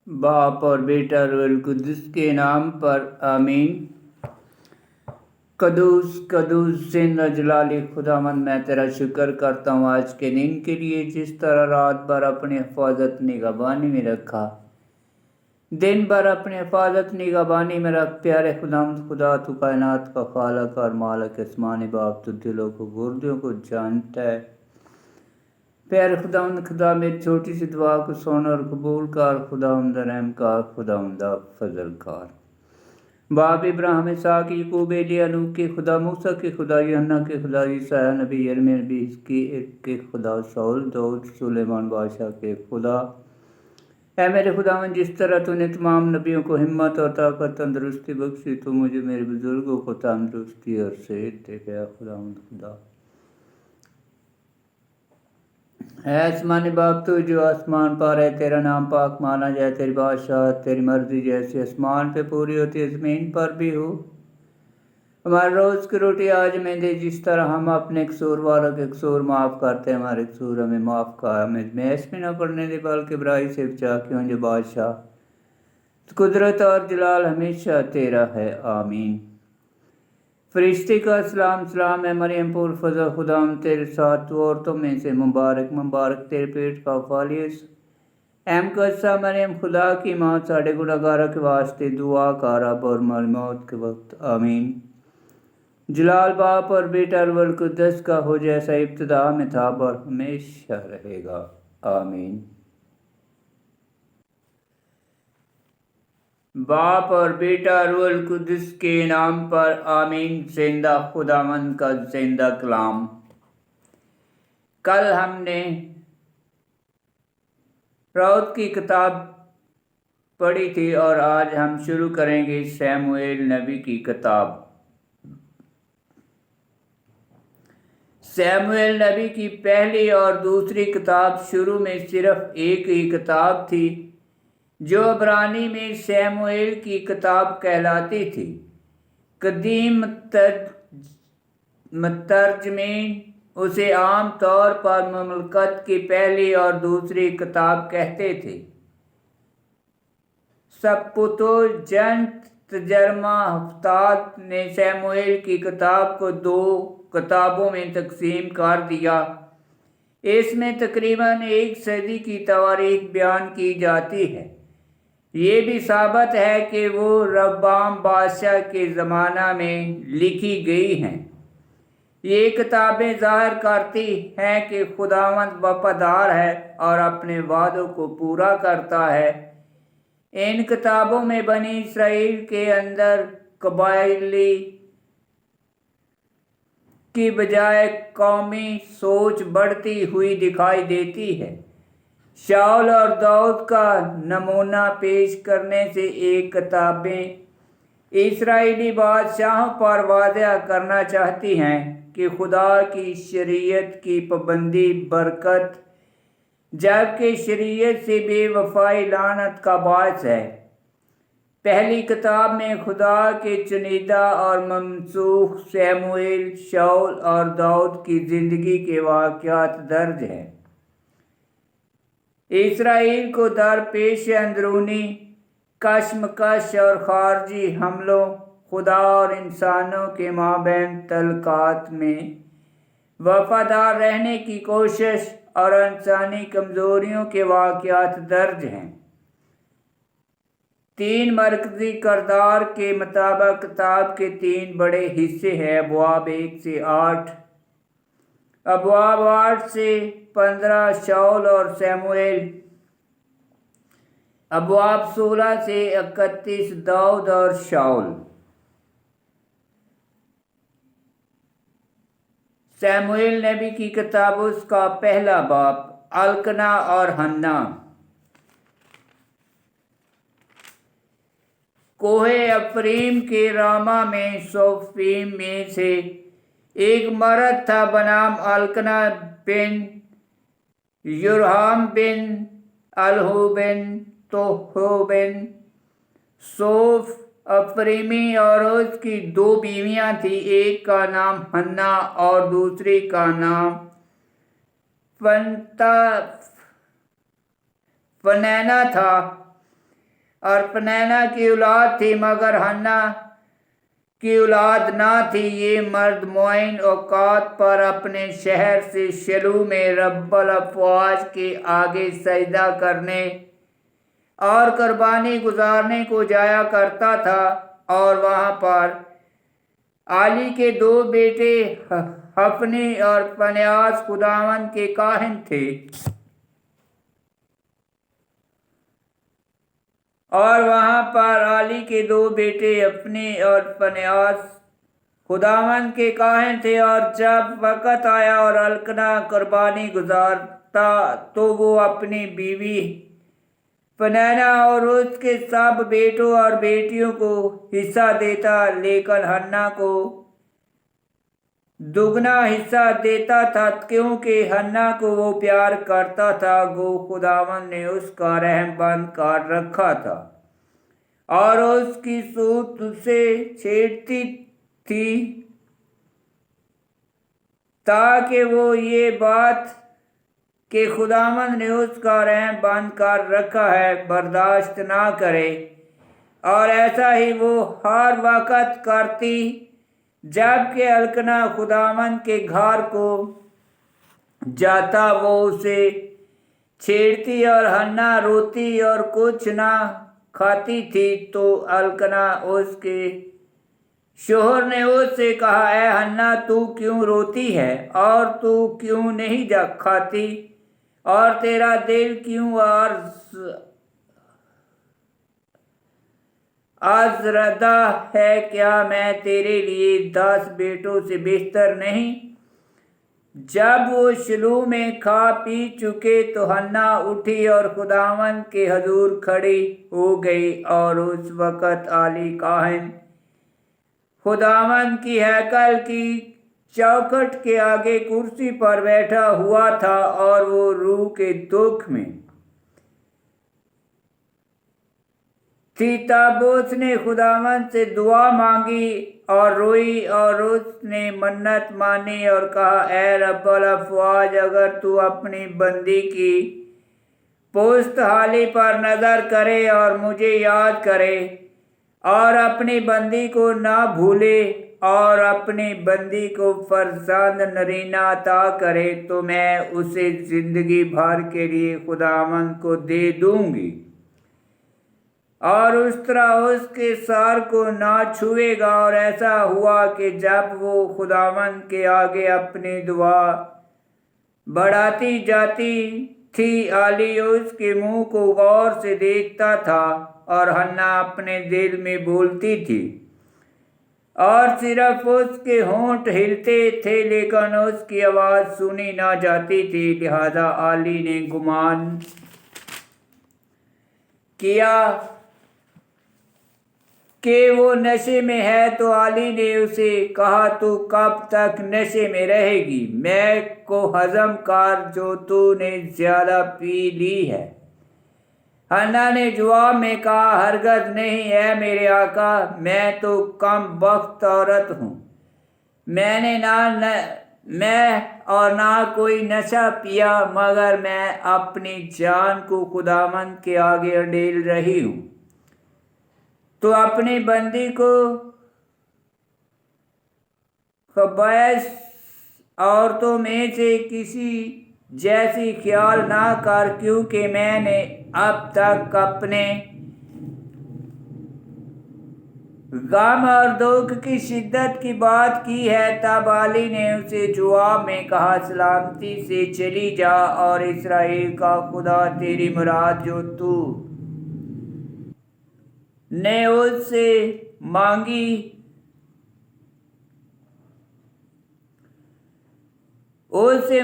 बाप और बेटा रूहुल कुद्दुस के नाम पर आमीन। कदूस कदूस जिंदा जलाली खुदावंद, मैं तेरा शुक्र करता हूँ आज के दिन के लिए, जिस तरह रात भर अपनी हिफाजत निगहबानी में रखा। दिन भर अपनी हिफाजत निगहबानी में रख प्यारे खुदावंद खुदा, तू कायनात का खालक और मालिक आसमानी बाप, तू दिलों को गुर्दों को जानता है। प्यारे खुदावंद खुदा, मेरी छोटी सी दुआ को सुन और कबूल कर। खुदावंद रहम कर, खुदावंद फजल कर। बाप इब्राहिम, इसहाक, याकूब, एलिया, नूह के खुदा, मूसा के खुदा, यूहन्ना के खुदा, ईसाया नबी, यिर्मयाह नबी, हिजकिय्याह के खुदा, शाऊल, दाऊद, सुलेमान बादशाह के खुदा। ऐ मेरे खुदावंद, जिस तरह तूने तमाम नबियों को हिम्मत और ताकत तंदुरुस्ती बख्शी, तो मुझे मेरे बुजुर्गों को तंदुरुस्ती और सेहत दे। गया खुदावंद खुदा है आसमानी बाप, तू जो आसमान पर है, तेरा नाम पाक माना जाए। तेरी बादशाह, तेरी मर्जी जैसे आसमान पे पूरी होती है, ज़मीन पर भी हो। हमारे रोज़ की रोटी आज में दे, जिस तरह हम अपने कसूर वालों के कसूर माफ़ करते हैं, हमारे कसूर हमें माफ़ कर। हमें मैश में न पड़ने दे, बल्कि बुराई से बचा। क्यों जो बादशाह, कुदरत और जलाल हमेशा तेरा है। आमीन। फरिश्ते का सलाम सलाम है मरियम पुर फजल, खुदाम तेरे साथ, तू औरतों में से मुबारक मुबारक तेरे पेट का फालियस। एम कसा मरियम, खुदा की माँ, साढ़े गुनाहगारों के वास्ते दुआ कर, अब और हमारी मौत के वक्त। आमीन। जलाल बाप और बेटा रूहुल कुद्दुस का हो, जैसा इब्तिदा में था और हमेशा रहेगा। आमीन। बाप और बेटा रूहुल कुद्दुस के नाम पर आमीन। जिंदा खुदावंद का जिंदा कलाम। कल हमने राउत की किताब पढ़ी थी और आज हम शुरू करेंगे शमूएल नबी की किताब। शमूएल नबी की पहली और दूसरी किताब शुरू में सिर्फ एक ही किताब थी, जो इब्रानी में शमूएल की किताब कहलाती थी। कदीम मुतरजमीन उसे आम तौर पर मुमलकत की पहली और दूसरी किताब कहते थे। सप्तुअजिंट तर्जुमा हफ्ताद ने शमूएल की किताब को 2 किताबों में तकसीम कर दिया। इसमें तकरीबन 1 सदी की तारीख बयान की जाती है। ये भी साबित है कि वो रबाम बादशाह के ज़माना में लिखी गई हैं। ये किताबें ज़ाहिर करती हैं कि खुदावंद वफादार है और अपने वादों को पूरा करता है। इन किताबों में बनी इसराइल के अंदर कबायली की बजाय कौमी सोच बढ़ती हुई दिखाई देती है। शाऊल और दाऊद का नमूना पेश करने से एक किताबें इस्राएली बादशाहों पर वादा करना चाहती हैं कि खुदा की शरीयत की पाबंदी बरकत, जबकि शरीयत से बेवफाई लानत का बायस है। पहली किताब में खुदा के चुनिंदा और मनसूख शमूएल, शाऊल और दाऊद की ज़िंदगी के वाक़यात दर्ज हैं। इसराइल को दरपेश अंदरूनी कशमकश और खारजी हमलों, खुदा और इंसानों के माबैन तल्कात में वफादार रहने की कोशिश और इंसानी कमज़ोरियों के वाक़यात दर्ज हैं। 3 मरकज़ी किरदार के मुताबिक किताब के 3 बड़े हिस्से हैं। अबवाब 1 से 8, अबवाब 8 से 15 शाऊल और शमूएल, अबवाब 16 से 31 दाऊद और शाऊल। शमूएल नबी की किताब, उसका पहला बाब, अल्कना और हन्ना। कोहे अफरीम के रामा में सोफीम में से एक मर्द था बनाम अल्कना बिन युरहाम बिन अलहू बिन तोहो बिन सोफ अफरीमी, और उसकी 2 बीवियां थी। एक का नाम हन्ना और दूसरी का नाम फनैना था। اور پنینا کی اولاد تھی مگر ہنا کی اولاد نہ تھی۔ یہ مرد معین اوقات پر اپنے شہر سے شیلو میں رب الافواج کے آگے سجدہ کرنے اور قربانی گزارنے کو جایا کرتا تھا، اور وہاں پر علی کے 2 بیٹے حفنی اور فنیاس خداوند کے کاہن تھے، اور وہاں پر علی کے 2 بیٹے حفنی اور فنیاس خداوند کے کاہن تھے۔ اور جب وقت آیا اور القنا قربانی گزارتا تو وہ اپنی بیوی پنینا اور اس کے سب بیٹوں اور بیٹیوں کو حصہ دیتا، لیکن ہنا کو دگنا حصہ دیتا تھا کیونکہ ہنا کو وہ پیار کرتا تھا، گو خداوند نے اس کا رحم بند کر رکھا تھا اور اس کی صورت اسے چھیڑتی تھی، تاکہ وہ یہ بات کہ خداوند نے اس کا رحم بند کر رکھا ہے برداشت نہ کرے۔ اور ایسا ہی وہ ہر وقت کرتی جب کہ القنا خداوند کے گھر کو جاتا، وہ اسے چھیڑتی اور ہنا روتی اور کچھ نہ کھاتی تھی۔ تو القنا اس کے شوہر نے اس سے کہا، اے ہنا، تو کیوں روتی ہے اور تو کیوں نہیں کھاتی، اور تیرا دل کیوں آزردہ ہے؟ کیا میں تیرے لیے 10 بیٹوں سے بہتر نہیں؟ جب وہ شیلو میں کھا پی چکے تو ہنا اٹھی اور خداوند کے حضور کھڑی ہو گئی، اور اس وقت علی کاہن خداوند کی ہیکل کی چوکھٹ کے آگے کرسی پر بیٹھا ہوا تھا، اور وہ روح کے دکھ میں تھی۔ تب اس نے خداوند سے دعا مانگی اور روئی، اور اس نے منت مانی اور کہا، اے رب الافواج، اگر تو اپنی بندی کی پشت حالی پر نظر کرے اور مجھے یاد کرے اور اپنی بندی کو نہ بھولے اور اپنی بندی کو فرزند نرینہ عطا کرے، تو میں اسے زندگی بھر کے لیے خداوند کو دے دوں گی، اور اس طرح اس کے سر کو نہ چھوئے گا۔ اور ایسا ہوا کہ جب وہ خداوند کے آگے اپنی دعا بڑھاتی جاتی تھی، علی اس کے منہ کو غور سے دیکھتا تھا، اور ہنا اپنے دل میں بولتی تھی اور صرف اس کے ہونٹ ہلتے تھے، لیکن اس کی آواز سنی نہ جاتی تھی۔ لہذا علی نے گمان کیا کہ وہ نشے میں ہے، تو علی نے اسے کہا، تو کب تک نشے میں رہے گی؟ میں کو ہضم کر جو تو نے زیادہ پی لی ہے۔ ہنا نے جواب میں کہا، ہرگز نہیں اے میرے آقا، میں تو کم بخت عورت ہوں، میں نے نہ کوئی نشہ پیا، مگر میں اپنی جان کو خداوند کے آگے انڈیل رہی ہوں۔ تو اپنی بندی کو خبائث عورتوں میں سے کسی جیسی خیال نہ کر، کیونکہ میں نے اب تک اپنے غم اور دکھ کی شدت کی بات کی ہے۔ تب علی نے اسے جواب میں کہا، سلامتی سے چلی جا، اور اسرائیل کا خدا تیری مراد جو تو نے اس سے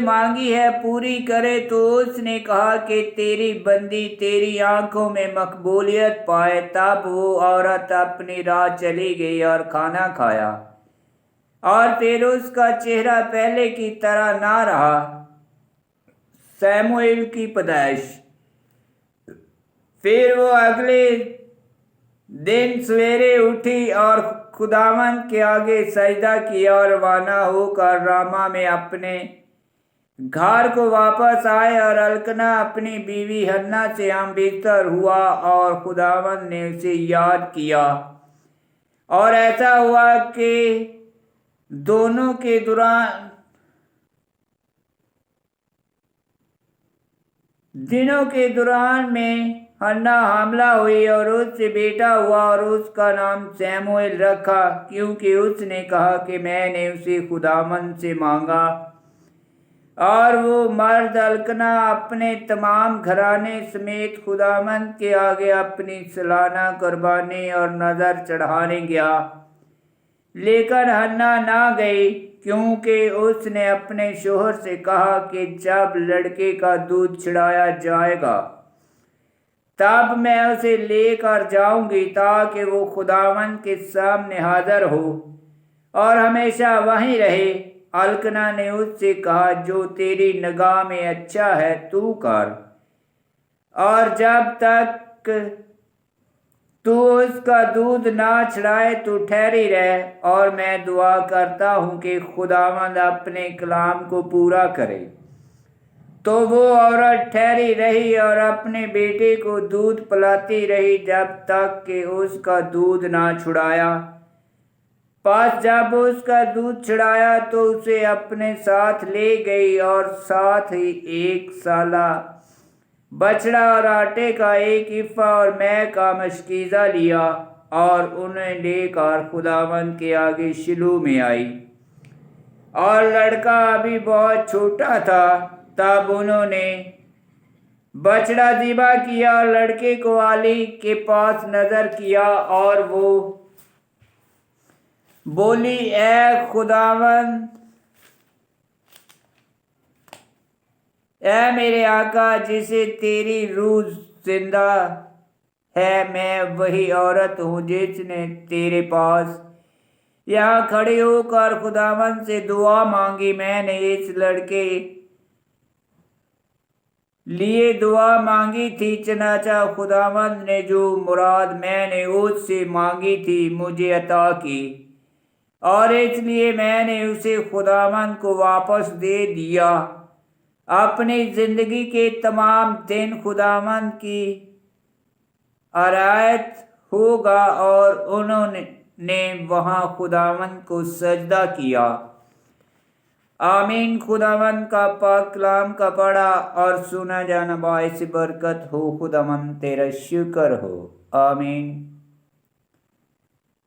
مانگی ہے پوری کرے۔ تو اس نے کہا کہ تیری بندی تیری آنکھوں میں مقبولیت پائے۔ تب وہ عورت اپنی راہ چلی گئی اور کھانا کھایا، اور پھر اس کا چہرہ پہلے کی طرح نہ رہا۔ سموئیل کی پیدائش۔ پھر وہ اگلے دن سویرے اٹھی اور خداوند کے آگے سجدہ کیا، اور روانہ ہو کر راما میں اپنے घर को वापस आए और अल्कना अपनी बीवी हन्ना से हम बिस्तर हुआ और खुदावंद ने उसे याद किया। और ऐसा हुआ कि दिनों के दौरान में हन्ना हामला हुई और उससे बेटा हुआ और उसका नाम सैमुएल रखा, क्योंकि उसने कहा कि मैंने उसे खुदावंद से मांगा। और वो मर्द अल्कना अपने तमाम घराने समेत खुदावंद के आगे अपनी सालाना कुर्बानी और नजर चढ़ाने गया। लेकिन हन्ना ना गई, क्योंकि उसने अपने शोहर से कहा कि जब लड़के का दूध छिड़ाया जाएगा तब मैं उसे लेकर जाऊंगी, ताकि वो खुदावंद के सामने हाजिर हो और हमेशा वहीं रहे। अल्कना ने उससे कहा, जो तेरी निगाह में अच्छा है तू कर, और जब तक तू उसका दूध ना छिड़ाए तू ठहरी रह, और मैं दुआ करता हूँ कि खुदावंद अपने कलाम को पूरा करे। तो वो औरत ठहरी रही और अपने बेटे को दूध पिलाती रही जब तक कि उसका दूध ना छुड़ाया। पास जब उसका दूध छिड़ाया तो उसे अपने साथ ले गई और साथ ही 1 साला बछड़ा और आटे का 1 इफ़ा और मैं का मशकीज़ा लिया, और उन्हें लेकर खुदावंद के आगे शिलो में आई। और लड़का अभी बहुत छोटा था। तब उन्होंने बछड़ा ज़िबा किया और लड़के को आली के पास नजर किया, और वो बोली, ए खुदावंद, ए मेरे आका, जिसे तेरी रूह जिंदा है, मैं वही औरत हूँ जिसने तेरे पास यहाँ खड़े होकर खुदावंद से दुआ मांगी। मैंने इस लड़के लिए दुआ मांगी थी, चनाचा खुदावंद ने जो मुराद मैंने उससे मांगी थी मुझे अता की, और इसलिए मैंने उसे खुदावंद को वापस दे दिया। अपनी जिंदगी के तमाम दिन खुदावंद की आरायत होगा। और उन्होंने वहाँ खुदावंद को सजदा किया। आमीन। खुदावंद का पाक कलाम का पढ़ा और सुना जाना बाइस बरकत हो। खुदावंद तेरा शुक्र हो। आमीन।